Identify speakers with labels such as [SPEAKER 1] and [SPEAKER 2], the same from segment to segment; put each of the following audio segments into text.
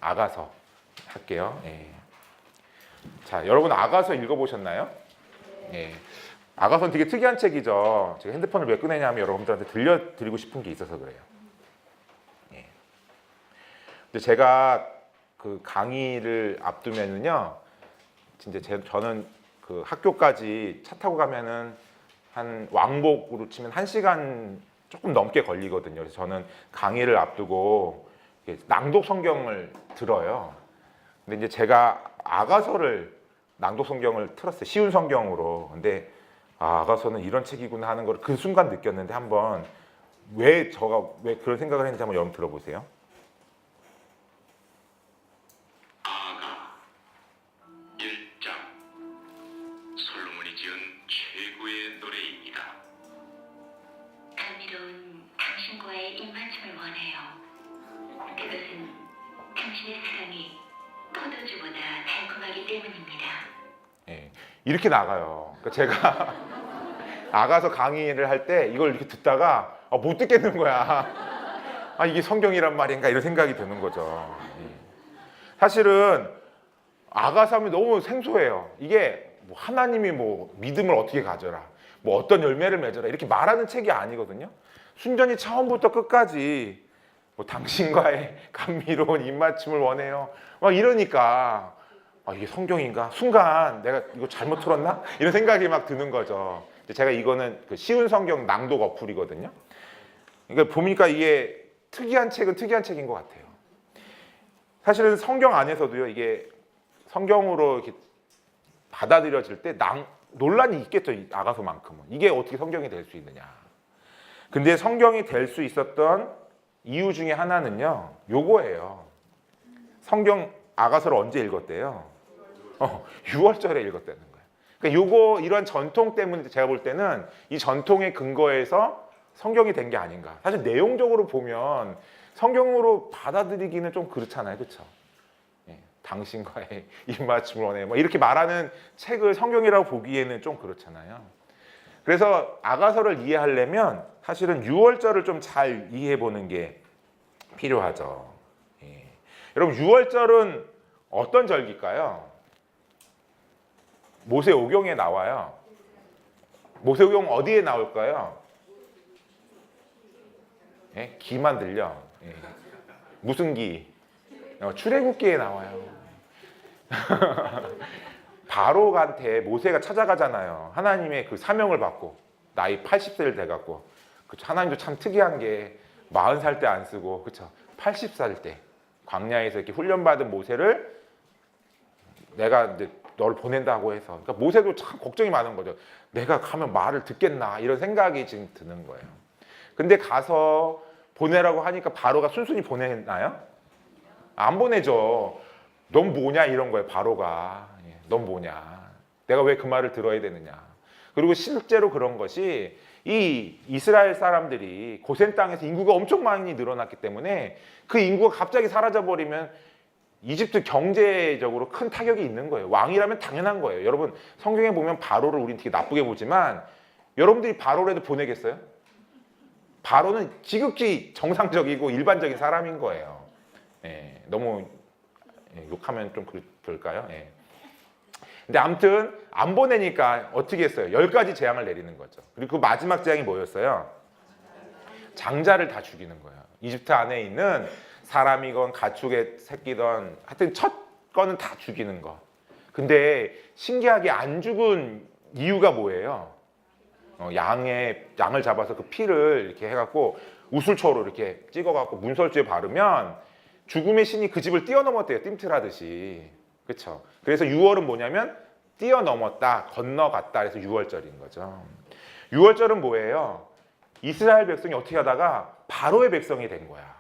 [SPEAKER 1] 아가서 할게요. 예. 자, 여러분 아가서 읽어보셨나요? 예. 아가서는 되게 특이한 책이죠. 제가 핸드폰을 왜 꺼내냐면 여러분들한테 들려드리고 싶은 게 있어서 그래요. 예. 근데 제가 그 강의를 앞두면은요, 진짜 저는 그 학교까지 차 타고 가면은 한 왕복으로 치면 1시간 조금 넘게 걸리거든요. 그래서 저는 강의를 앞두고 낭독 성경을 들어요. 근데 이제 제가 아가서를 낭독 성경을 틀었어요. 쉬운 성경으로. 근데 아가서는 이런 책이구나 하는 걸 그 순간 느꼈는데 한번 왜 그런 생각을 했는지 한번 여러분 들어보세요.
[SPEAKER 2] 아가 1장 솔로몬이 지은 최고의 노래입니다.
[SPEAKER 3] 감미로운 당신과의 입맞춤을 원해요. 그것은 당신의 사랑이 포도주보다 달콤하기 때문입니다.
[SPEAKER 1] 예, 이렇게 나가요. 그러니까 제가 아가서 강의를 할 때 이걸 이렇게 듣다가 못 듣겠는 거야. 이게 성경이란 말인가 이런 생각이 드는 거죠. 예. 사실은 아가서 하면 너무 생소해요. 이게 뭐 하나님이 뭐 믿음을 어떻게 가져라, 뭐 어떤 열매를 맺어라 이렇게 말하는 책이 아니거든요. 순전히 처음부터 끝까지 뭐 당신과의 감미로운 입맞춤을 원해요. 막 이러니까 이게 성경인가? 순간 내가 이거 잘못 틀었나? 이런 생각이 막 드는 거죠. 제가 이거는 그 쉬운 성경 낭독 어플이거든요. 그러니까 보니까 이게 특이한 책은 특이한 책인 것 같아요. 사실은 성경 안에서도요, 이게 성경으로 이렇게 받아들여질 때 논란이 있겠죠. 이 아가서만큼은. 이게 어떻게 성경이 될 수 있느냐. 근데 성경이 될 수 있었던 이유 중에 하나는요, 요거예요. 성경 아가서를 언제 읽었대요? 6월절에 읽었다는 거예요. 그러니까 이런 전통 때문에 제가 볼 때는 이 전통의 근거에서 성경이 된 게 아닌가. 사실 내용적으로 보면 성경으로 받아들이기는 좀 그렇잖아요, 그렇죠? 예, 당신과의 입맞춤을 원해, 뭐 이렇게 말하는 책을 성경이라고 보기에는 좀 그렇잖아요. 그래서 아가서를 이해하려면 사실은 6월절을 좀 잘 이해해 보는 게 필요하죠. 예. 여러분 6월절은 어떤 절기일까요? 모세오경에 나와요. 모세오경 어디에 나올까요? 예? 기만 들려. 예. 무슨 기? 출애굽기에 나와요. 바로한테 모세가 찾아가잖아요. 하나님의 그 사명을 받고 나이 80세를 돼갖고, 그쵸? 하나님도 참 특이한 게 40살 때 안 쓰고, 그쵸? 80살 때 광야에서 이렇게 훈련받은 모세를 내가 이제 너를 보낸다고 해서, 그러니까 모세도 참 걱정이 많은 거죠. 내가 가면 말을 듣겠나 이런 생각이 지금 드는 거예요. 근데 가서 보내라고 하니까 바로가 순순히 보내나요? 안 보내죠. 넌 뭐냐 이런 거예요. 바로가. 넌 뭐냐, 내가 왜 그 말을 들어야 되느냐. 그리고 실제로 그런 것이 이 이스라엘 사람들이 고센 땅에서 인구가 엄청 많이 늘어났기 때문에 그 인구가 갑자기 사라져버리면 이집트 경제적으로 큰 타격이 있는 거예요. 왕이라면 당연한 거예요. 여러분 성경에 보면 바로를 우린 되게 나쁘게 보지만 여러분들이 바로라도 보내겠어요? 바로는 지극히 정상적이고 일반적인 사람인 거예요. 예, 너무 욕하면 좀 그럴까요? 예. 근데 아무튼 안 보내니까 어떻게 했어요? 10가지 재앙을 내리는 거죠. 그리고 그 마지막 재앙이 뭐였어요? 장자를 다 죽이는 거예요. 이집트 안에 있는 사람이건 가축의 새끼든 하여튼 첫 거는 다 죽이는 거. 근데 신기하게 안 죽은 이유가 뭐예요? 양을 잡아서 그 피를 이렇게 해갖고 우슬초로 이렇게 찍어갖고 문설주에 바르면 죽음의 신이 그 집을 뛰어넘었대요. 띵틀하듯이. 그렇죠? 그래서 6월은 뭐냐면 뛰어넘었다, 건너갔다. 그래서 6월절인 거죠. 6월절은 뭐예요? 이스라엘 백성이 어떻게 하다가 바로의 백성이 된 거야.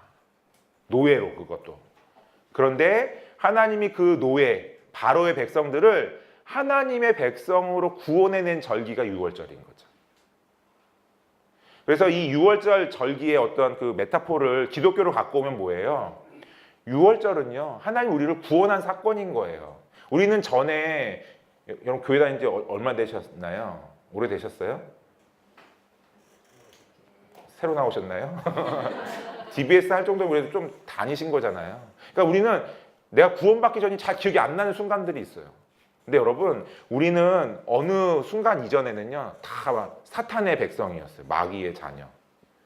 [SPEAKER 1] 노예로, 그것도. 그런데 하나님이 그 노예, 바로의 백성들을 하나님의 백성으로 구원해낸 절기가 6월절인 거죠. 그래서 이 6월절 절기의 어떤 그 메타포를 기독교로 갖고 오면 뭐예요? 6월절은요, 하나님 우리를 구원한 사건인 거예요. 우리는 전에, 여러분 교회 다닌 지 얼마 되셨나요? 오래 되셨어요? 새로 나오셨나요? DBS 할 정도면 그래도 좀 다니신 거잖아요. 그러니까 우리는 내가 구원받기 전이 잘 기억이 안 나는 순간들이 있어요. 근데 여러분, 우리는 어느 순간 이전에는요, 다 사탄의 백성이었어요. 마귀의 자녀.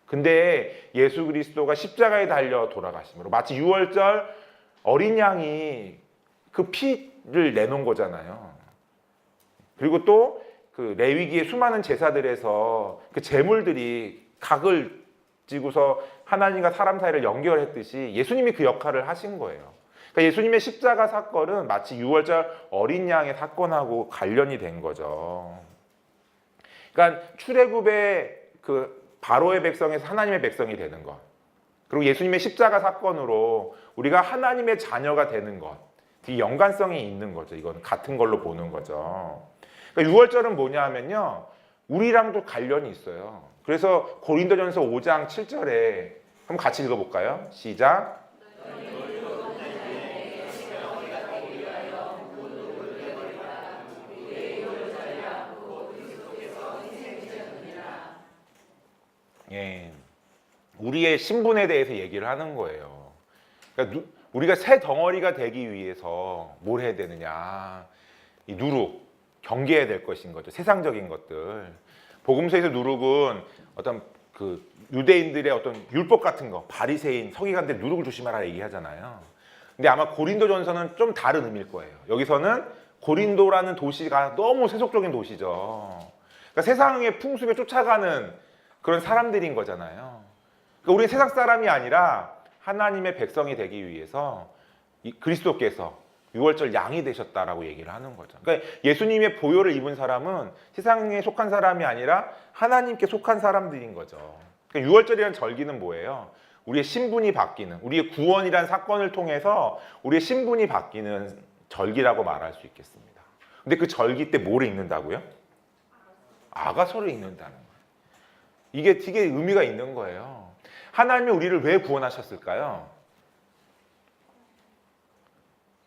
[SPEAKER 1] 근데 예수 그리스도가 십자가에 달려 돌아가심으로 마치 유월절 어린 양이 그 피를 내놓은 거잖아요. 그리고 또 그 레위기의 수많은 제사들에서 그 제물들이 각을 찌고서 하나님과 사람 사이를 연결했듯이 예수님이 그 역할을 하신 거예요. 그러니까 예수님의 십자가 사건은 마치 유월절 어린 양의 사건하고 관련이 된 거죠. 그러니까 출애굽의 그 바로의 백성에서 하나님의 백성이 되는 것, 그리고 예수님의 십자가 사건으로 우리가 하나님의 자녀가 되는 것, 되게 연관성이 있는 거죠. 이건 같은 걸로 보는 거죠. 그러니까 유월절은 뭐냐 하면요, 우리랑도 관련이 있어요. 그래서 고린도전서 5장 7절에 한번 같이 읽어볼까요? 시작. 예, 우리의 신분에 대해서 얘기를 하는 거예요. 그러니까 우리가 새 덩어리가 되기 위해서 뭘 해야 되느냐, 이 누룩, 경계해야 될 것인 거죠. 세상적인 것들. 복음서에서 누룩은 어떤 그 유대인들의 어떤 율법 같은 거, 바리새인, 서기관들 누룩을 조심하라 얘기하잖아요. 근데 아마 고린도전서는 좀 다른 의미일 거예요. 여기서는 고린도라는 도시가 너무 세속적인 도시죠. 그러니까 세상의 풍습에 쫓아가는 그런 사람들인 거잖아요. 그러니까 우리는 세상 사람이 아니라 하나님의 백성이 되기 위해서 그리스도께서 유월절 양이 되셨다라고 얘기를 하는 거죠. 그러니까 예수님의 보혈을 입은 사람은 세상에 속한 사람이 아니라 하나님께 속한 사람들인 거죠. 그러니까 유월절이라는 절기는 뭐예요? 우리의 신분이 바뀌는, 우리의 구원이라는 사건을 통해서 우리의 신분이 바뀌는 절기라고 말할 수 있겠습니다. 근데 그 절기 때 뭐를 읽는다고요? 아가서를 읽는다는 거예요. 이게 되게 의미가 있는 거예요. 하나님이 우리를 왜 구원하셨을까요?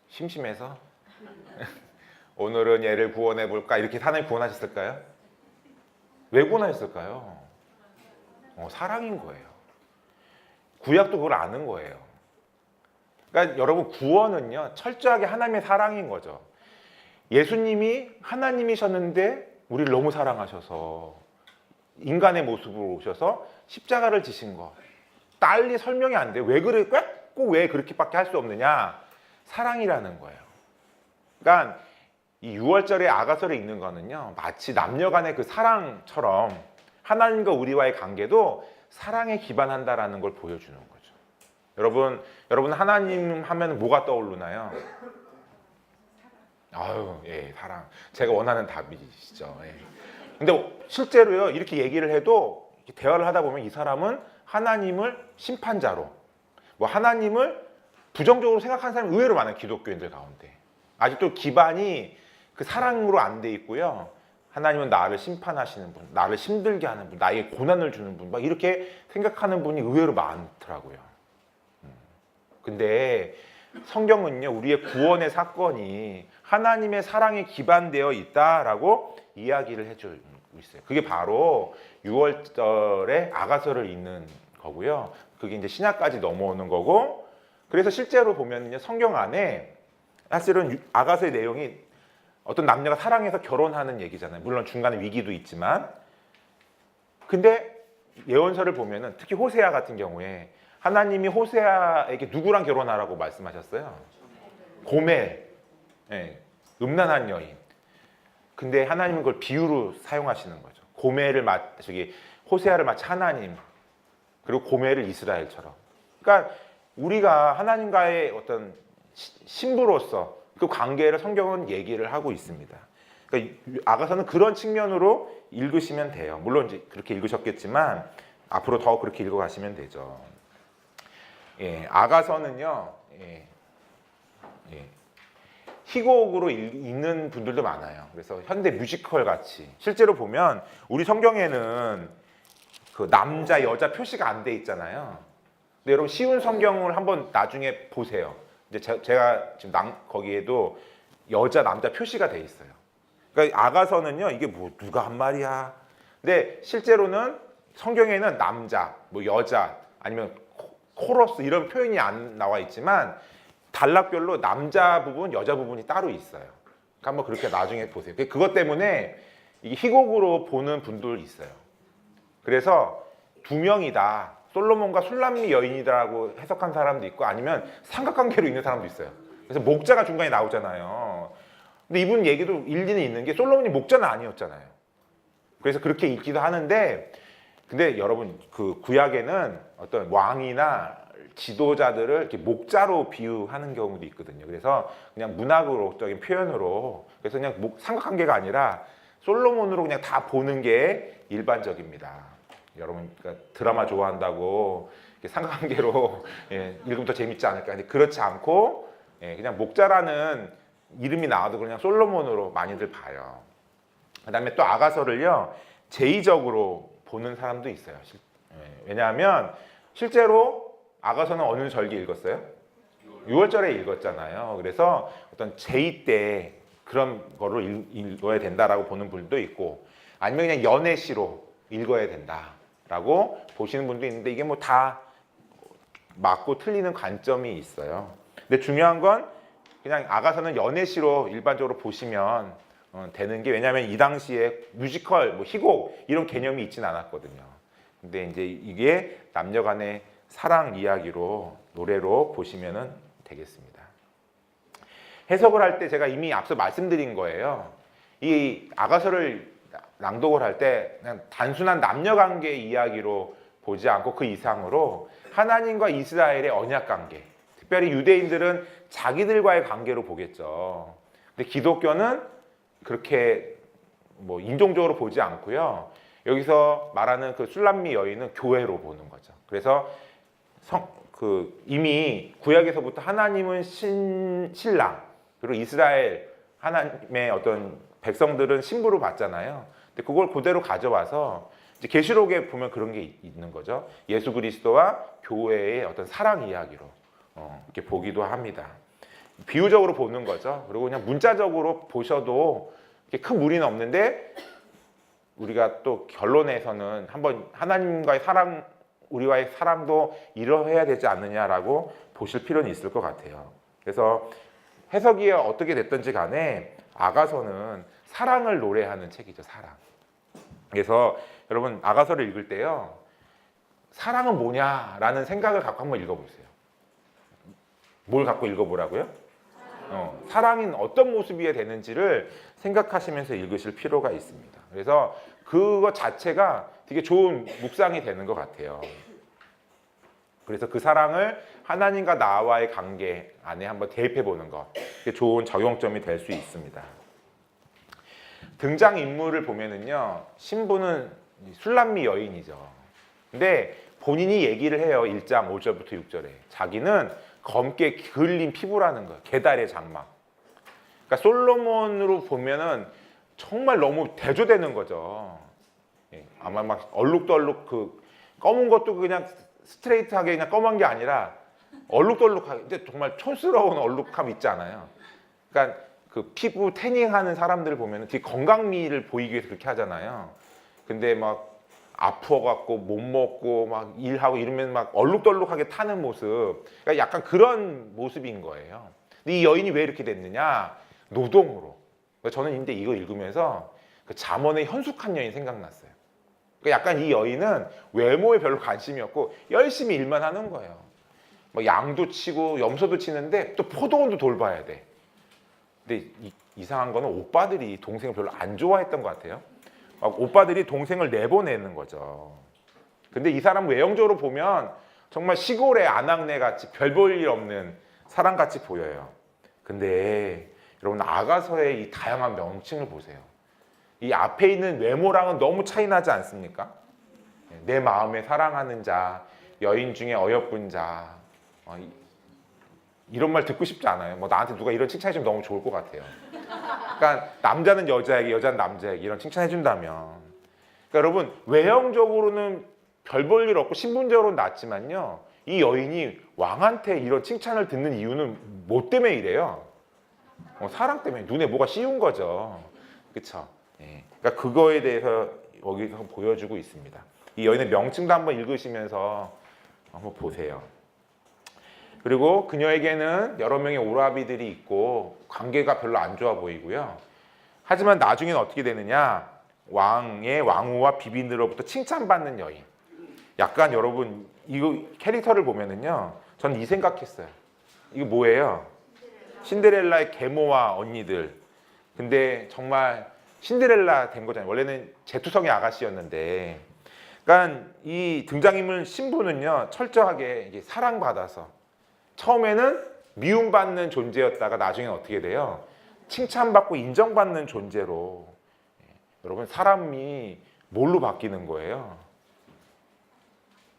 [SPEAKER 1] 심심해서? 오늘은 얘를 구원해 볼까? 이렇게 하나님 구원하셨을까요? 왜 구원하셨을까요? 사랑인 거예요. 구약도 그걸 아는 거예요. 그러니까 여러분, 구원은요, 철저하게 하나님의 사랑인 거죠. 예수님이 하나님이셨는데 우리를 너무 사랑하셔서 인간의 모습으로 오셔서 십자가를 지신 거, 빨리 설명이 안 돼요. 왜 그래? 꼭 왜 그렇게밖에 할 수 없느냐? 사랑이라는 거예요. 그러니까 이 유월절에 아가서를 읽는 거는요, 마치 남녀 간의 그 사랑처럼 하나님과 우리와의 관계도 사랑에 기반한다라는 걸 보여주는 거죠. 여러분 하나님 하면 뭐가 떠오르나요? 아유, 예, 사랑. 제가 원하는 답이시죠. 예. 근데 실제로요, 이렇게 얘기를 해도 대화를 하다 보면 이 사람은 하나님을 심판자로, 뭐 하나님을 부정적으로 생각하는 사람이 의외로 많아요. 기독교인들 가운데 아직도 기반이 그 사랑으로 안 돼 있고요. 하나님은 나를 심판하시는 분, 나를 힘들게 하는 분, 나에게 고난을 주는 분, 막 이렇게 생각하는 분이 의외로 많더라고요. 근데 성경은요, 우리의 구원의 사건이 하나님의 사랑에 기반되어 있다라고 이야기를 해주고 있어요. 그게 바로 6월절에 아가서를 읽는 거고요. 그게 이제 신약까지 넘어오는 거고, 그래서 실제로 보면요, 성경 안에 사실은 아가서의 내용이 어떤 남녀가 사랑해서 결혼하는 얘기잖아요. 물론 중간에 위기도 있지만. 근데 예언서를 보면은 특히 호세아 같은 경우에 하나님이 호세아에게 누구랑 결혼하라고 말씀하셨어요? 고멜, 네, 음란한 여인. 근데 하나님은 그걸 비유로 사용하시는 거죠. 고멜을 호세아를 마치 하나님, 그리고 고멜을 이스라엘처럼. 그러니까 우리가 하나님과의 어떤 신부로서 그 관계를 성경은 얘기를 하고 있습니다. 그러니까 아가서는 그런 측면으로 읽으시면 돼요. 물론 이제 그렇게 읽으셨겠지만 앞으로 더 그렇게 읽어가시면 되죠. 예, 아가서는요, 희곡으로 읽는 분들도 많아요. 그래서 현대 뮤지컬 같이. 실제로 보면 우리 성경에는 그 남자, 여자 표시가 안 돼 있잖아요. 근데 여러분, 쉬운 성경을 한번 나중에 보세요. 이제 제가 지금 거기에도 여자, 남자 표시가 돼 있어요. 그러니까 아가서는요, 이게 뭐 누가 한 말이야. 근데 실제로는 성경에는 남자, 뭐 여자, 아니면 코러스 이런 표현이 안 나와 있지만 단락별로 남자 부분, 여자 부분이 따로 있어요. 그러니까 한번 그렇게 나중에 보세요. 그것 때문에 이게 희곡으로 보는 분들 있어요. 그래서 두 명이다. 솔로몬과 술람미 여인이다라고 해석한 사람도 있고 아니면 삼각관계로 있는 사람도 있어요. 그래서 목자가 중간에 나오잖아요. 근데 이분 얘기도 일리는 있는 게 솔로몬이 목자는 아니었잖아요. 그래서 그렇게 읽기도 하는데 근데 여러분 그 구약에는 어떤 왕이나 지도자들을 이렇게 목자로 비유하는 경우도 있거든요. 그래서 그냥 문학으로적인 표현으로 그래서 그냥 삼각관계가 아니라 솔로몬으로 그냥 다 보는 게 일반적입니다. 여러분 그러니까 드라마 좋아한다고 삼각관계로 읽으면 더 재밌지 않을까? 근데 그렇지 않고 그냥 목자라는 이름이 나와도 그냥 솔로몬으로 많이들 봐요. 그다음에 또 아가서를요 제의적으로 보는 사람도 있어요. 왜냐하면 실제로 아가서는 어느 절기 읽었어요? 6월절에 읽었잖아요. 그래서 어떤 제의 때 그런 거를 읽어야 된다라고 보는 분도 있고 아니면 그냥 연애시로 읽어야 된다라고 보시는 분도 있는데 이게 뭐 다 맞고 틀리는 관점이 있어요. 근데 중요한 건 그냥 아가서는 연애시로 일반적으로 보시면 되는 게 왜냐하면 이 당시에 뮤지컬, 뭐 희곡 이런 개념이 있진 않았거든요. 근데 이제 이게 남녀간의 사랑 이야기로 노래로 보시면 되겠습니다. 해석을 할 때 제가 이미 앞서 말씀드린 거예요. 이 아가서를 낭독을 할 때 그냥 단순한 남녀관계 이야기로 보지 않고 그 이상으로 하나님과 이스라엘의 언약 관계, 특별히 유대인들은 자기들과의 관계로 보겠죠. 근데 기독교는 그렇게 뭐 인종적으로 보지 않고요. 여기서 말하는 그 술람미 여인은 교회로 보는 거죠. 그래서 이미 구약에서부터 하나님은 신랑 그리고 이스라엘 하나님의 어떤 백성들은 신부로 봤잖아요. 근데 그걸 그대로 가져와서 이제 계시록에 보면 그런 게 있는 거죠. 예수 그리스도와 교회의 어떤 사랑 이야기로 이렇게 보기도 합니다. 비유적으로 보는 거죠. 그리고 그냥 문자적으로 보셔도 이렇게 큰 무리는 없는데 우리가 또 결론에서는 한번 하나님과의 사랑, 우리와의 사랑도 이러해야 되지 않느냐라고 보실 필요는 있을 것 같아요. 그래서 해석이 어떻게 됐든지 간에 아가서는 사랑을 노래하는 책이죠. 사랑. 그래서 여러분 아가서를 읽을 때요. 사랑은 뭐냐라는 생각을 갖고 한번 읽어보세요. 뭘 갖고 읽어보라고요? 사랑이 어떤 모습이어야 되는지를 생각하시면서 읽으실 필요가 있습니다. 그래서 그것 자체가 되게 좋은 묵상이 되는 것 같아요. 그래서 그 사랑을 하나님과 나와의 관계 안에 한번 대입해 보는 것, 그게 좋은 적용점이 될 수 있습니다. 등장인물을 보면은요, 신부는 술람미 여인이죠. 근데 본인이 얘기를 해요. 1장 5절부터 6절에. 자기는 검게 그을린 피부라는 거예요. 계달의 장막. 그러니까 솔로몬으로 보면은 정말 너무 대조되는 거죠. 아마 막 얼룩덜룩 그 검은 것도 그냥 스트레이트하게 그냥 검은 게 아니라 얼룩덜룩하게 이제 정말 촌스러운 얼룩함 있지 않아요. 그러니까 그 피부 태닝하는 사람들을 보면 되게 건강미를 보이기 위해서 그렇게 하잖아요. 근데 막 아프어갖고 못 먹고 막 일하고 이러면 막 얼룩덜룩하게 타는 모습, 그러니까 약간 그런 모습인 거예요. 근데 이 여인이 왜 이렇게 됐느냐? 노동으로. 저는 근데 이거 읽으면서 그 잠언의 현숙한 여인 생각났어요. 그러니까 약간 이 여인은 외모에 별로 관심이 없고 열심히 일만 하는 거예요. 뭐 양도 치고 염소도 치는데 또 포도원도 돌봐야 돼. 근데 이상한 거는 오빠들이 동생을 별로 안 좋아했던 것 같아요. 막 오빠들이 동생을 내보내는 거죠. 근데 이 사람 외형적으로 보면 정말 시골의 아낙네 같이 별 볼 일 없는 사람 같이 보여요. 근데 여러분 아가서의 이 다양한 명칭을 보세요. 이 앞에 있는 외모랑은 너무 차이 나지 않습니까? 내 마음에 사랑하는 자, 여인 중에 어여쁜 자, 이런 말 듣고 싶지 않아요. 뭐 나한테 누가 이런 칭찬해주면 너무 좋을 것 같아요. 그러니까 남자는 여자에게, 여자는 남자에게 이런 칭찬해준다면, 그러니까 여러분 외형적으로는 별 볼 일 없고 신분적으로는 낫지만요, 이 여인이 왕한테 이런 칭찬을 듣는 이유는 뭐 때문에 이래요? 사랑 때문에. 눈에 뭐가 씌운 거죠. 그렇죠? 예. 그러니까 그거에 대해서 여기서 보여주고 있습니다. 이 여인의 명칭도 한번 읽으시면서 한번 보세요. 그리고 그녀에게는 여러 명의 오라비들이 있고 관계가 별로 안 좋아 보이고요. 하지만 나중에는 어떻게 되느냐? 왕의 왕후와 비빈으로부터 칭찬받는 여인. 약간 여러분 이거 캐릭터를 보면은요, 전 이 생각했어요. 이거 뭐예요? 신데렐라의 계모와 언니들. 근데 정말 신데렐라 된 거잖아요. 원래는 제투성의 아가씨였는데, 그러니까 이 등장인물 신부는요 철저하게 이게 사랑받아서 처음에는 미움받는 존재였다가 나중에는 어떻게 돼요? 칭찬받고 인정받는 존재로. 여러분 사람이 뭘로 바뀌는 거예요?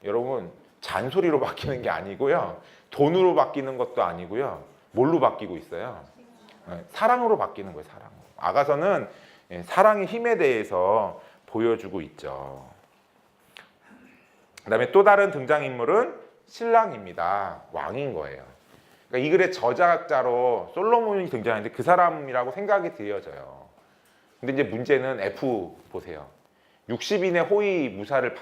[SPEAKER 1] 여러분 잔소리로 바뀌는 게 아니고요, 돈으로 바뀌는 것도 아니고요, 뭘로 바뀌고 있어요? 사랑으로 바뀌는 거예요. 사랑으로. 아가서는 사랑의 힘에 대해서 보여주고 있죠. 그다음에 또 다른 등장인물은 신랑입니다. 왕인 거예요. 그러니까 이 글의 저작자로 솔로몬이 등장하는데 그 사람이라고 생각이 되어져요. 근데 이제 문제는 F 보세요. 60인의 호위 무사를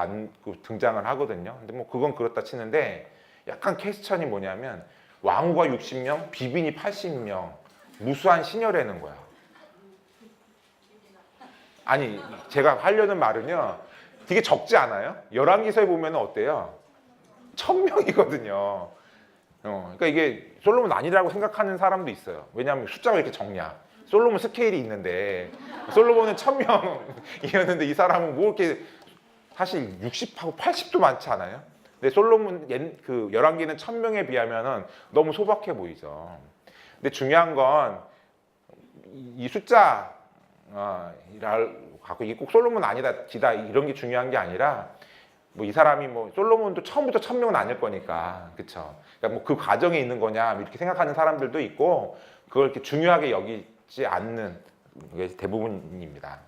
[SPEAKER 1] 등장을 하거든요. 근데 뭐 그건 그렇다 치는데 약간 퀘스천이 뭐냐면 왕후가 60명, 비빈이 80명, 무수한 시녀라는 거야. 아니 제가 하려는 말은요, 되게 적지 않아요? 열왕기서에 보면 어때요? 1000명이거든요. 그러니까 이게 솔로몬 아니라고 생각하는 사람도 있어요. 왜냐하면 숫자가 이렇게 적냐? 솔로몬 스케일이 있는데 솔로몬은 1000명이었는데 이 사람은 뭐 이렇게 사실 60하고 80도 많지 않아요? 근데 솔로몬 그 열왕기는 1000명에 비하면은 너무 소박해 보이죠. 근데 중요한 건 이 숫자 갖고 이게 꼭 솔로몬 아니다 기다 이런 게 중요한 게 아니라 뭐 이 사람이 뭐 솔로몬도 처음부터 1000명은 아닐 거니까, 그렇죠? 그러니까 뭐 그 과정에 있는 거냐 이렇게 생각하는 사람들도 있고 그걸 이렇게 중요하게 여기지 않는 게 대부분입니다.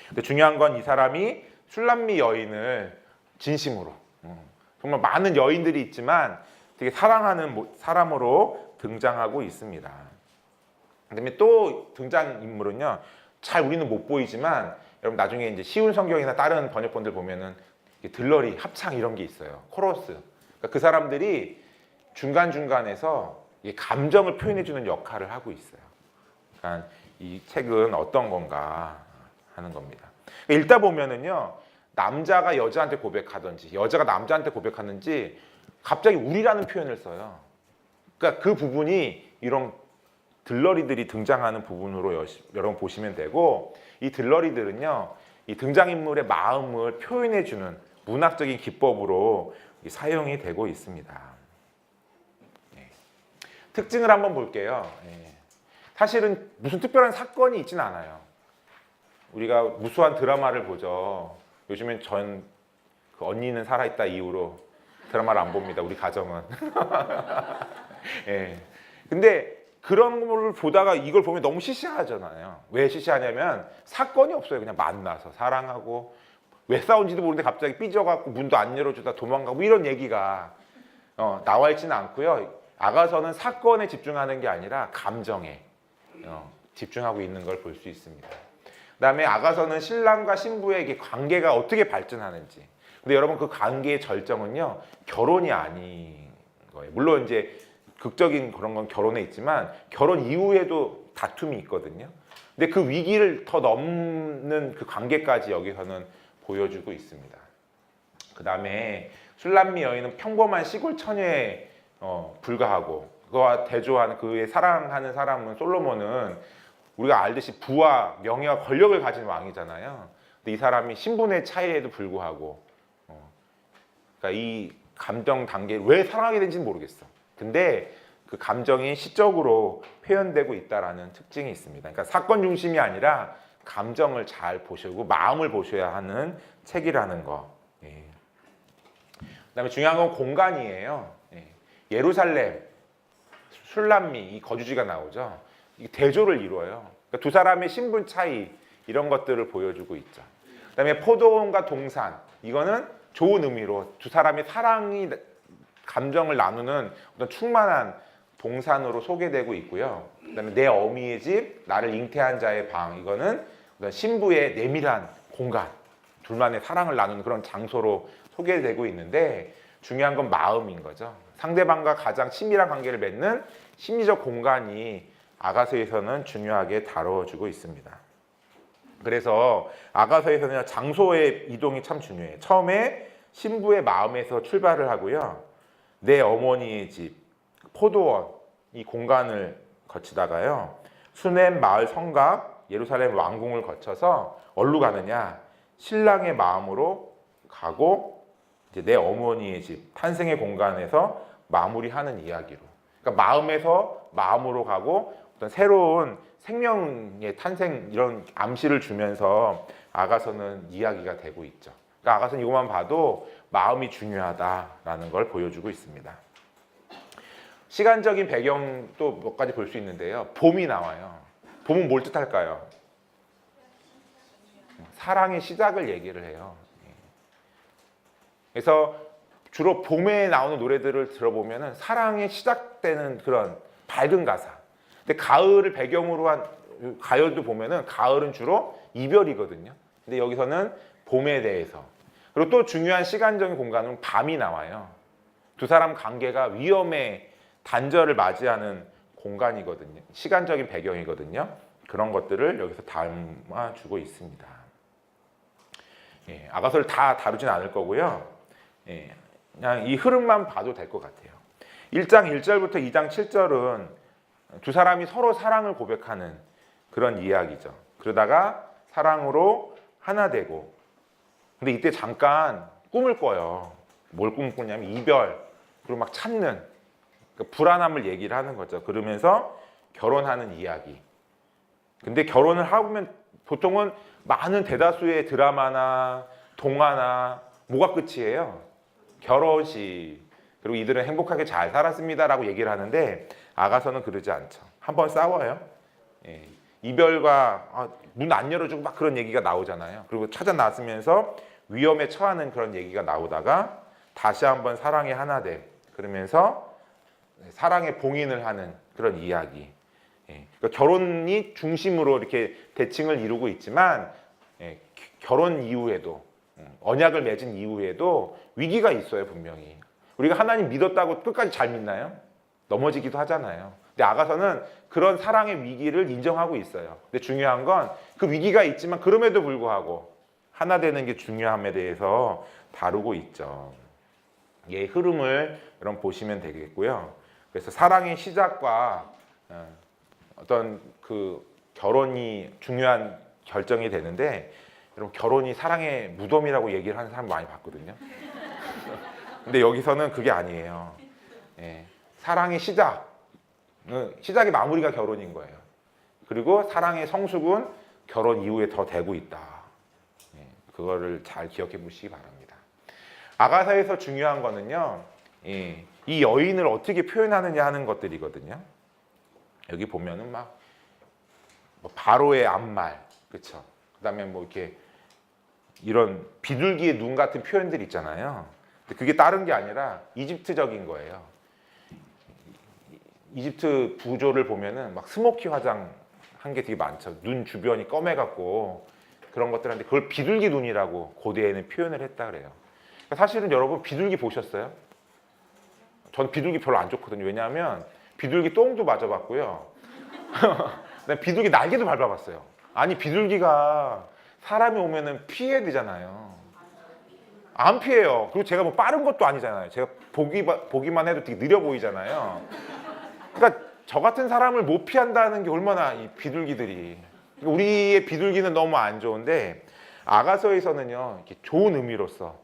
[SPEAKER 1] 근데 중요한 건 이 사람이 슐람미 여인을 진심으로, 정말 많은 여인들이 있지만 되게 사랑하는 사람으로 등장하고 있습니다. 그다음에 또 등장 인물은요, 잘 우리는 못 보이지만 여러분 나중에 이제 쉬운 성경이나 다른 번역본들 보면은 들러리, 합창 이런 게 있어요. 코러스. 그러니까 그 사람들이 중간중간에서 감정을 표현해주는 역할을 하고 있어요. 그러니까 이 책은 어떤 건가 하는 겁니다. 그러니까 읽다 보면은요, 남자가 여자한테 고백하든지 여자가 남자한테 고백하는지 갑자기 우리라는 표현을 써요. 그러니까 그 부분이 이런 들러리들이 등장하는 부분으로 여러분 보시면 되고, 이 들러리들은요, 이 등장인물의 마음을 표현해주는 문학적인 기법으로 사용이 되고 있습니다. 특징을 한번 볼게요. 사실은 무슨 특별한 사건이 있지는 않아요. 우리가 무수한 드라마를 보죠. 요즘엔 그 언니는 살아있다 이후로 드라마를 안 봅니다. 우리 가정은. 근데 그런 걸 보다가 이걸 보면 너무 시시하잖아요. 왜 시시하냐면 사건이 없어요. 그냥 만나서 사랑하고 왜 싸운지도 모르는데 갑자기 삐져갖고 문도 안 열어주다 도망가고 이런 얘기가 나와 있지는 않고요. 아가서는 사건에 집중하는 게 아니라 감정에 집중하고 있는 걸 볼 수 있습니다. 그다음에 아가서는 신랑과 신부에게 관계가 어떻게 발전하는지. 근데 여러분 그 관계의 절정은요, 결혼이 아닌 거예요. 물론 이제 극적인 그런 건 결혼에 있지만 결혼 이후에도 다툼이 있거든요. 근데 그 위기를 더 넘는 그 관계까지 여기서는 보여주고 있습니다. 그 다음에 슐람미 여인은 평범한 시골 처녀에 불과하고 그와 대조하는 그의 사랑하는 사람은 솔로몬은 우리가 알듯이 부와 명예와 권력을 가진 왕이잖아요. 근데 이 사람이 신분의 차이에도 불구하고 그러니까 이 감정 단계를 왜 사랑하게 된지는 모르겠어. 근데 그 감정이 시적으로 표현되고 있다라는 특징이 있습니다. 그러니까 사건 중심이 아니라 감정을 잘 보시고 마음을 보셔야 하는 책이라는 거. 그다음에 중요한 건 공간이에요. 예루살렘, 슐람미 이 거주지가 나오죠. 이게 대조를 이루어요. 그러니까 두 사람의 신분 차이 이런 것들을 보여주고 있죠. 그다음에 포도원과 동산 이거는 좋은 의미로 두 사람의 사랑이 감정을 나누는 어떤 충만한 동산으로 소개되고 있고요. 그다음에 내 어미의 집, 나를 잉태한 자의 방 이거는 어떤 신부의 내밀한 공간, 둘만의 사랑을 나누는 그런 장소로 소개되고 있는데 중요한 건 마음인 거죠. 상대방과 가장 친밀한 관계를 맺는 심리적 공간이 아가서에서는 중요하게 다뤄주고 있습니다. 그래서 아가서에서는 장소의 이동이 참 중요해요. 처음에 신부의 마음에서 출발을 하고요. 내 어머니의 집, 포도원, 이 공간을 거치다가요. 수넴 마을 성곽, 예루살렘 왕궁을 거쳐서 어디로 가느냐? 신랑의 마음으로 가고 이제 내 어머니의 집, 탄생의 공간에서 마무리하는 이야기로. 그러니까 마음에서 마음으로 가고 어떤 새로운 생명의 탄생 이런 암시를 주면서 아가서는 이야기가 되고 있죠. 그러니까 아가서는 이것만 봐도 마음이 중요하다라는 걸 보여주고 있습니다. 시간적인 배경도 몇 가지 볼 수 있는데요. 봄이 나와요. 봄은 뭘 뜻할까요? 사랑의 시작을 얘기를 해요. 그래서 주로 봄에 나오는 노래들을 들어보면 사랑이 시작되는 그런 밝은 가사. 근데 가을을 배경으로 한 가요도 보면은 가을은 주로 이별이거든요. 근데 여기서는 봄에 대해서. 그리고 또 중요한 시간적인 공간은 밤이 나와요. 두 사람 관계가 위험의 단절을 맞이하는 공간이거든요. 시간적인 배경이거든요. 그런 것들을 여기서 담아주고 있습니다. 예, 아가서를 다 다루진 않을 거고요. 예, 그냥 이 흐름만 봐도 될 것 같아요. 1장 1절부터 2장 7절은 두 사람이 서로 사랑을 고백하는 그런 이야기죠. 그러다가 사랑으로 하나 되고, 근데 이때 잠깐 꿈을 꿔요. 뭘 꿈꾸냐면 이별, 그리고 막 찾는 그러니까 불안함을 얘기를 하는 거죠. 그러면서 결혼하는 이야기. 근데 결혼을 하면 보통은 많은 대다수의 드라마나 동화나 뭐가 끝이에요? 결혼식. 그리고 이들은 행복하게 잘 살았습니다라고 얘기를 하는데 아가서는 그러지 않죠. 한번 싸워요. 예. 이별과 문 안 열어주고 막 그런 얘기가 나오잖아요. 그리고 찾아 나서면서 위험에 처하는 그런 얘기가 나오다가 다시 한번 사랑의 하나 돼. 그러면서 사랑의 봉인을 하는 그런 이야기. 예. 그러니까 결혼이 중심으로 이렇게 대칭을 이루고 있지만 예. 결혼 이후에도 언약을 맺은 이후에도 위기가 있어요, 분명히. 우리가 하나님 믿었다고 끝까지 잘 믿나요? 넘어지기도 하잖아요. 근데 아가서는 그런 사랑의 위기를 인정하고 있어요. 근데 중요한 건 그 위기가 있지만 그럼에도 불구하고 하나 되는 게 중요함에 대해서 다루고 있죠. 예, 흐름을 여러분 보시면 되겠고요. 그래서 사랑의 시작과 어떤 그 결혼이 중요한 결정이 되는데 여러분 결혼이 사랑의 무덤이라고 얘기를 하는 사람 많이 봤거든요. 근데 여기서는 그게 아니에요. 예, 사랑의 시작의 마무리가 결혼인 거예요. 그리고 사랑의 성숙은 결혼 이후에 더 되고 있다. 예, 그거를 잘 기억해 보시기 바랍니다. 아가서에서 중요한 거는요. 예, 이 여인을 어떻게 표현하느냐 하는 것들이거든요. 여기 보면은 뭐 바로의 앞말, 그렇죠? 그다음에 뭐 이렇게 이런 비둘기의 눈 같은 표현들 있잖아요. 근데 그게 다른 게 아니라 이집트적인 거예요. 이집트 부조를 보면은 막 스모키 화장 한 게 되게 많죠. 눈 주변이 검해갖고 그런 것들한테 그걸 비둘기 눈이라고 고대에는 표현을 했다 그래요. 그러니까 사실은 여러분 비둘기 보셨어요? 전 비둘기 별로 안 좋거든요. 왜냐하면 비둘기 똥도 맞아봤고요. 비둘기 날개도 밟아봤어요. 아니 비둘기가 사람이 오면은 피해야 되잖아요. 안 피해요. 그리고 제가 뭐 빠른 것도 아니잖아요. 제가 보기만 해도 되게 느려 보이잖아요. 그러니까 저 같은 사람을 못 피한다는 게 얼마나 이 비둘기들이. 우리의 비둘기는 너무 안 좋은데 아가서에서는요 이렇게 좋은 의미로서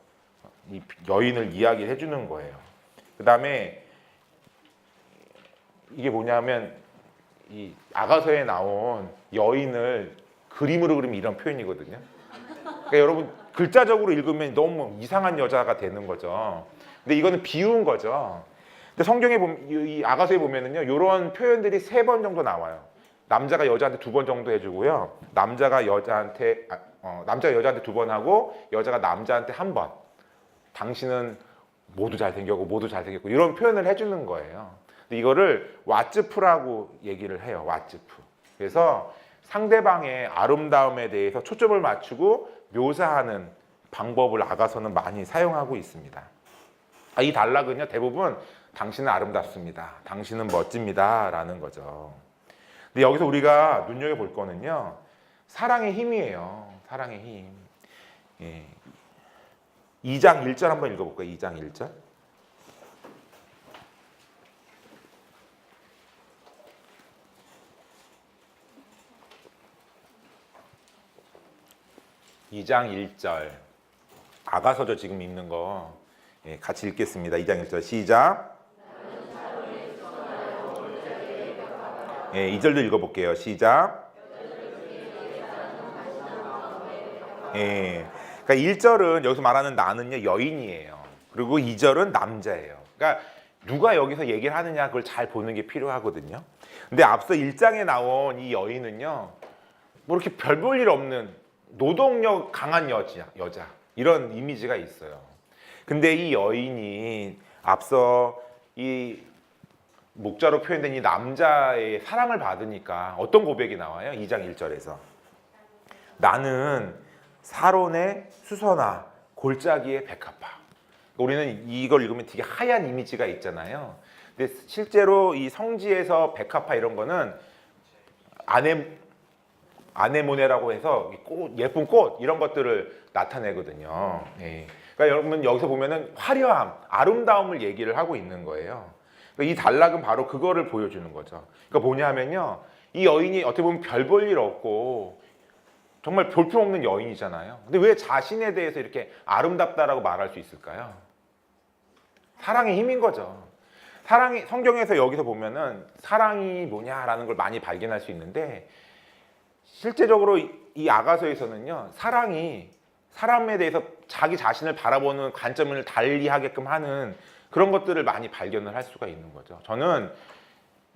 [SPEAKER 1] 이 여인을 이야기해 주는 거예요. 그 다음에 이게 뭐냐면 이 아가서에 나온 여인을 그림으로 그리면 이런 표현이거든요. 그러니까 여러분 글자적으로 읽으면 너무 이상한 여자가 되는 거죠. 근데 이거는 비운 거죠. 근데 성경에 보면 이 아가서에 보면은요 이런 표현들이 3번 정도 나와요. 남자가 여자한테 2번 정도 해주고요. 남자가 여자한테 2번 하고 여자가 남자한테 1번. 당신은 모두 잘생겼고 모두 잘생겼고 이런 표현을 해주는 거예요. 근데 이거를 왓츠프라고 얘기를 해요. 왓츠프. 그래서 상대방의 아름다움에 대해서 초점을 맞추고 묘사하는 방법을 아가서는 많이 사용하고 있습니다. 이 단락은요 대부분 당신은 아름답습니다. 당신은 멋집니다. 라는 거죠. 근데 여기서 우리가 눈여겨볼 거는요. 사랑의 힘이에요. 사랑의 힘. 예. 2장 1절 한번 읽어볼까요? 2장 1절. (2장 1절) 아가서죠. 지금 읽는 거. 예, 같이 읽겠습니다. 2장 1절 시작. 예, 2절도 읽어볼게요. 시작. 예, 그러니까 1절은 여기서 말하는 나는요 여인이에요. 그리고 2절은 남자예요. 그러니까 누가 여기서 얘기를 하느냐 그걸 잘 보는 게 필요하거든요. 근데 앞서 1장에 나온 이 여인은요 뭐 이렇게 별 볼 일 없는 노동력 강한 여자 이런 이미지가 있어요. 근데 이 여인이 앞서 이 목자로 표현된 이 남자의 사랑을 받으니까 어떤 고백이 나와요? 2장 1절에서 나는 사론의 수선화 골짜기의 백합화. 우리는 이걸 읽으면 되게 하얀 이미지가 있잖아요. 근데 실제로 이 성지에서 백합화 이런 거는 아네모네라고 해서 꽃, 예쁜 꽃 이런 것들을 나타내거든요. 예. 그러니까 여러분 여기서 보면은 화려함, 아름다움을 얘기를 하고 있는 거예요. 그러니까 이 단락은 바로 그거를 보여주는 거죠. 그러니까 뭐냐면요, 이 여인이 어떻게 보면 별 볼 일 없고 정말 볼품없는 여인이잖아요. 근데 왜 자신에 대해서 이렇게 아름답다라고 말할 수 있을까요? 사랑의 힘인 거죠. 사랑이 성경에서 여기서 보면은 사랑이 뭐냐라는 걸 많이 발견할 수 있는데 실제적으로 이 아가서에서는요 사랑이 사람에 대해서 자기 자신을 바라보는 관점을 달리하게끔 하는 그런 것들을 많이 발견을 할 수가 있는 거죠. 저는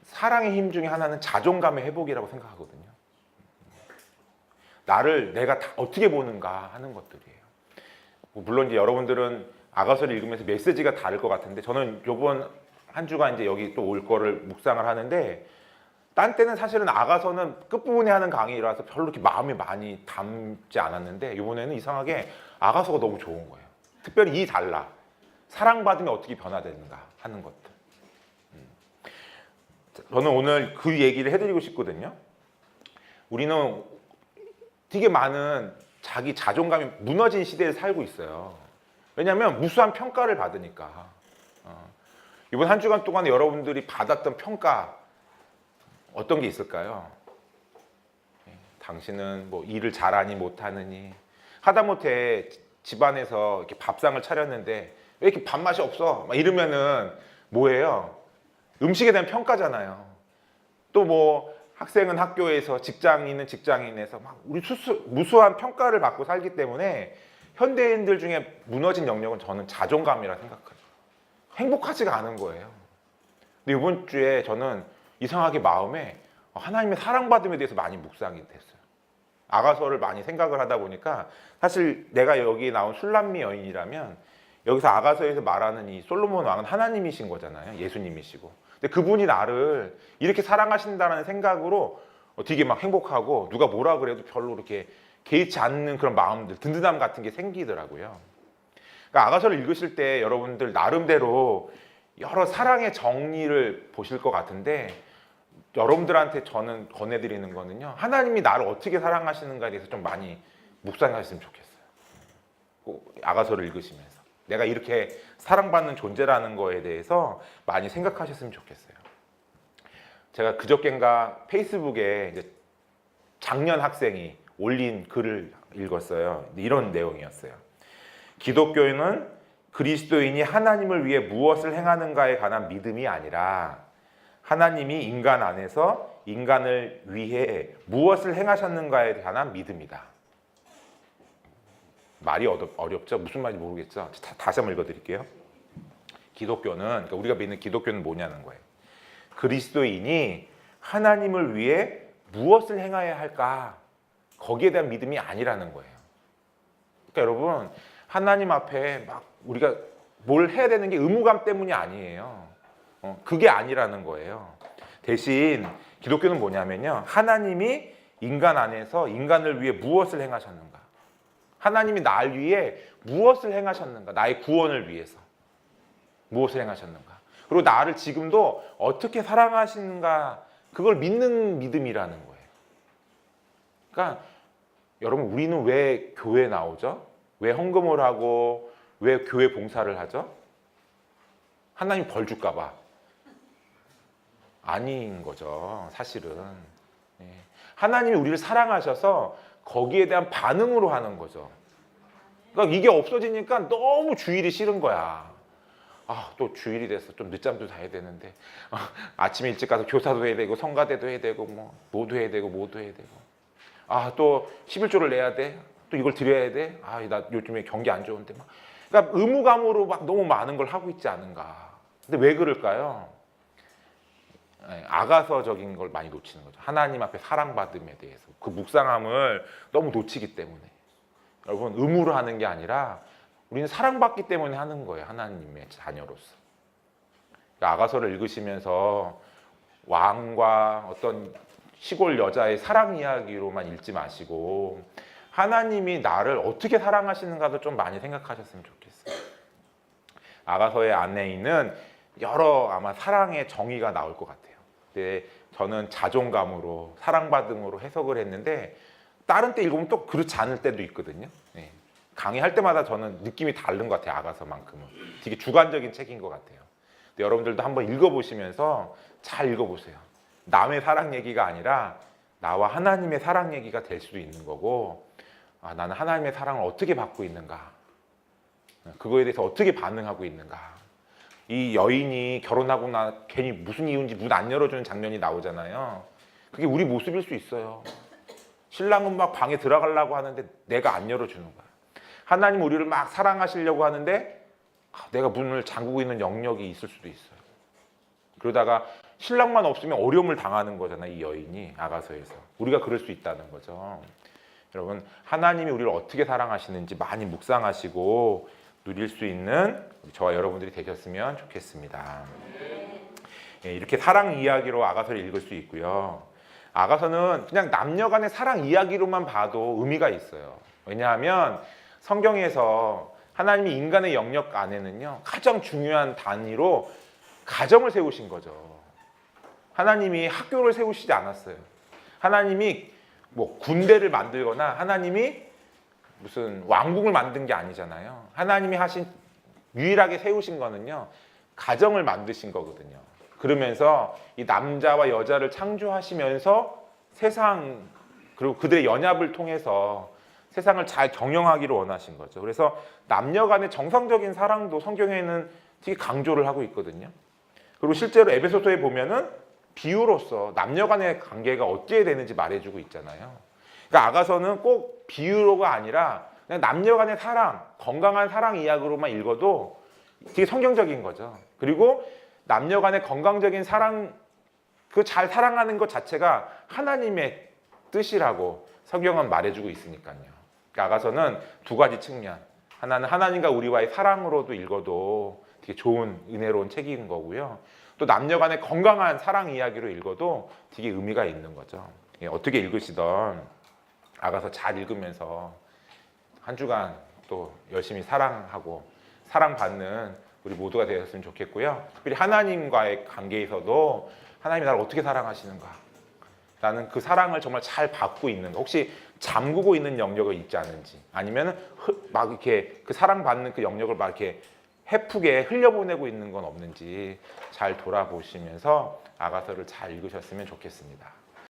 [SPEAKER 1] 사랑의 힘 중에 하나는 자존감의 회복이라고 생각하거든요. 나를 내가 다 어떻게 보는가 하는 것들이에요. 물론 이제 여러분들은 아가서를 읽으면서 메시지가 다를 것 같은데 저는 이번 한 주간 이제 여기 또 올 거를 묵상을 하는데 딴 때는 사실은 아가서는 끝부분에 하는 강의라서 별로 이렇게 마음이 많이 담지 않았는데 이번에는 이상하게 아가서가 너무 좋은 거예요. 특별히 이 단락 사랑받으면 어떻게 변화되는가 하는 것들. 저는 오늘 그 얘기를 해드리고 싶거든요. 우리는 되게 많은 자기 자존감이 무너진 시대에 살고 있어요. 왜냐하면 무수한 평가를 받으니까. 이번 한 주간 동안 여러분들이 받았던 평가 어떤 게 있을까요? 당신은 뭐 일을 잘하니 못하느니 하다못해 집안에서 이렇게 밥상을 차렸는데 왜 이렇게 밥맛이 없어? 막 이러면은 뭐예요? 음식에 대한 평가잖아요. 또 뭐 학생은 학교에서 직장인은 직장인에서 막 우리 무수한 평가를 받고 살기 때문에 현대인들 중에 무너진 영역은 저는 자존감이라 생각해요. 행복하지가 않은 거예요. 근데 이번 주에 저는 이상하게 마음에 하나님의 사랑받음에 대해서 많이 묵상이 됐어요. 아가서를 많이 생각을 하다 보니까 사실 내가 여기 나온 술람미 여인이라면 여기서 아가서에서 말하는 이 솔로몬 왕은 하나님이신 거잖아요. 예수님이시고. 근데 그분이 나를 이렇게 사랑하신다는 생각으로 되게 막 행복하고 누가 뭐라 그래도 별로 이렇게 개의치 않는 그런 마음들, 든든함 같은 게 생기더라고요. 그러니까 아가서를 읽으실 때 여러분들 나름대로 여러 사랑의 정리를 보실 것 같은데 여러분들한테 저는 권해드리는 거는요. 하나님이 나를 어떻게 사랑하시는가에 대해서 좀 많이 묵상하셨으면 좋겠어요. 꼭 아가서를 읽으시면서. 내가 이렇게 사랑받는 존재라는 거에 대해서 많이 생각하셨으면 좋겠어요. 제가 그저껜가 페이스북에 이제 작년 학생이 올린 글을 읽었어요. 이런 내용이었어요. 기독교인은 그리스도인이 하나님을 위해 무엇을 행하는가에 관한 믿음이 아니라 하나님이 인간 안에서 인간을 위해 무엇을 행하셨는가에 관한 믿음이다. 말이 어렵죠? 무슨 말인지 모르겠죠? 다시 한번 읽어드릴게요. 기독교는, 그러니까 우리가 믿는 기독교는 뭐냐는 거예요. 그리스도인이 하나님을 위해 무엇을 행해야 할까? 거기에 대한 믿음이 아니라는 거예요. 그러니까 여러분, 하나님 앞에 막 우리가 뭘 해야 되는 게 의무감 때문이 아니에요. 그게 아니라는 거예요. 대신 기독교는 뭐냐면요. 하나님이 인간 안에서 인간을 위해 무엇을 행하셨는가? 하나님이 날 위해 무엇을 행하셨는가? 나의 구원을 위해서 무엇을 행하셨는가? 그리고 나를 지금도 어떻게 사랑하시는가 그걸 믿는 믿음이라는 거예요. 그러니까 여러분 우리는 왜 교회 나오죠? 왜 헌금을 하고 왜 교회 봉사를 하죠? 하나님 벌 줄까 봐. 아닌 거죠, 사실은. 예. 하나님이 우리를 사랑하셔서 거기에 대한 반응으로 하는 거죠. 그러니까 이게 없어지니까 너무 주일이 싫은 거야. 아, 또 주일이 돼서 좀 늦잠도 자야 되는데 아침에 일찍 가서 교사도 해야 되고 성가대도 해야 되고 뭐도 해야 되고 뭐도 해야 되고 아, 또 11조를 내야 돼. 또 이걸 드려야 돼. 아, 나 요즘에 경기 안 좋은데 막. 그러니까 의무감으로 막 너무 많은 걸 하고 있지 않은가. 근데 왜 그럴까요? 아가서적인 걸 많이 놓치는 거죠. 하나님 앞에 사랑받음에 대해서 그 묵상함을 너무 놓치기 때문에. 여러분 의무로 하는 게 아니라 우리는 사랑받기 때문에 하는 거예요. 하나님의 자녀로서. 그러니까 아가서를 읽으시면서 왕과 어떤 시골 여자의 사랑 이야기로만 읽지 마시고 하나님이 나를 어떻게 사랑하시는가도 좀 많이 생각하셨으면 좋겠어요. 아가서의 안에 있는 여러 아마 사랑의 정의가 나올 것 같아요. 근데 저는 자존감으로 사랑받음으로 해석을 했는데 다른 때 읽으면 또 그렇지 않을 때도 있거든요. 네. 강의할 때마다 저는 느낌이 다른 것 같아요. 아가서만큼은 되게 주관적인 책인 것 같아요. 근데 여러분들도 한번 읽어보시면서 잘 읽어보세요. 남의 사랑 얘기가 아니라 나와 하나님의 사랑 얘기가 될 수도 있는 거고 아, 나는 하나님의 사랑을 어떻게 받고 있는가 그거에 대해서 어떻게 반응하고 있는가. 이 여인이 결혼하고 나 괜히 무슨 이유인지 문 안 열어주는 장면이 나오잖아요. 그게 우리 모습일 수 있어요. 신랑은 막 방에 들어가려고 하는데 내가 안 열어주는 거야. 하나님 우리를 막 사랑하시려고 하는데 내가 문을 잠그고 있는 영역이 있을 수도 있어요. 그러다가 신랑만 없으면 어려움을 당하는 거잖아요. 이 여인이 아가서에서. 우리가 그럴 수 있다는 거죠. 여러분 하나님이 우리를 어떻게 사랑하시는지 많이 묵상하시고 누릴 수 있는 저와 여러분들이 되셨으면 좋겠습니다. 예, 이렇게 사랑 이야기로 아가서를 읽을 수 있고요. 아가서는 그냥 남녀 간의 사랑 이야기로만 봐도 의미가 있어요. 왜냐하면 성경에서 하나님이 인간의 영역 안에는요 가장 중요한 단위로 가정을 세우신 거죠. 하나님이 학교를 세우시지 않았어요. 하나님이 뭐 군대를 만들거나 하나님이 무슨 왕국을 만든 게 아니잖아요. 하나님이 하신 유일하게 세우신 거는요 가정을 만드신 거거든요. 그러면서 이 남자와 여자를 창조하시면서 세상 그리고 그들의 연합을 통해서 세상을 잘 경영하기를 원하신 거죠. 그래서 남녀 간의 정상적인 사랑도 성경에는 되게 강조를 하고 있거든요. 그리고 실제로 에베소서에 보면은 비유로서 남녀 간의 관계가 어떻게 되는지 말해주고 있잖아요. 그러니까 아가서는 꼭 비유로가 아니라 그냥 남녀 간의 사랑, 건강한 사랑 이야기로만 읽어도 되게 성경적인 거죠. 그리고 남녀 간의 건강적인 사랑, 그 잘 사랑하는 것 자체가 하나님의 뜻이라고 성경은 말해주고 있으니까요. 그러니까 아가서는 두 가지 측면. 하나는 하나님과 우리와의 사랑으로도 읽어도 되게 좋은 은혜로운 책인 거고요. 또 남녀 간의 건강한 사랑 이야기로 읽어도 되게 의미가 있는 거죠. 어떻게 읽으시던 아가서 잘 읽으면서 한 주간 또 열심히 사랑하고 사랑받는 우리 모두가 되었으면 좋겠고요. 특별히 하나님과의 관계에서도 하나님이 나를 어떻게 사랑하시는가, 나는 그 사랑을 정말 잘 받고 있는가, 혹시 잠그고 있는 영역이 있지 않은지, 아니면 막 이렇게 그 사랑받는 그 영역을 막 이렇게 해프게 흘려보내고 있는 건 없는지 잘 돌아보시면서 아가서를 잘 읽으셨으면 좋겠습니다.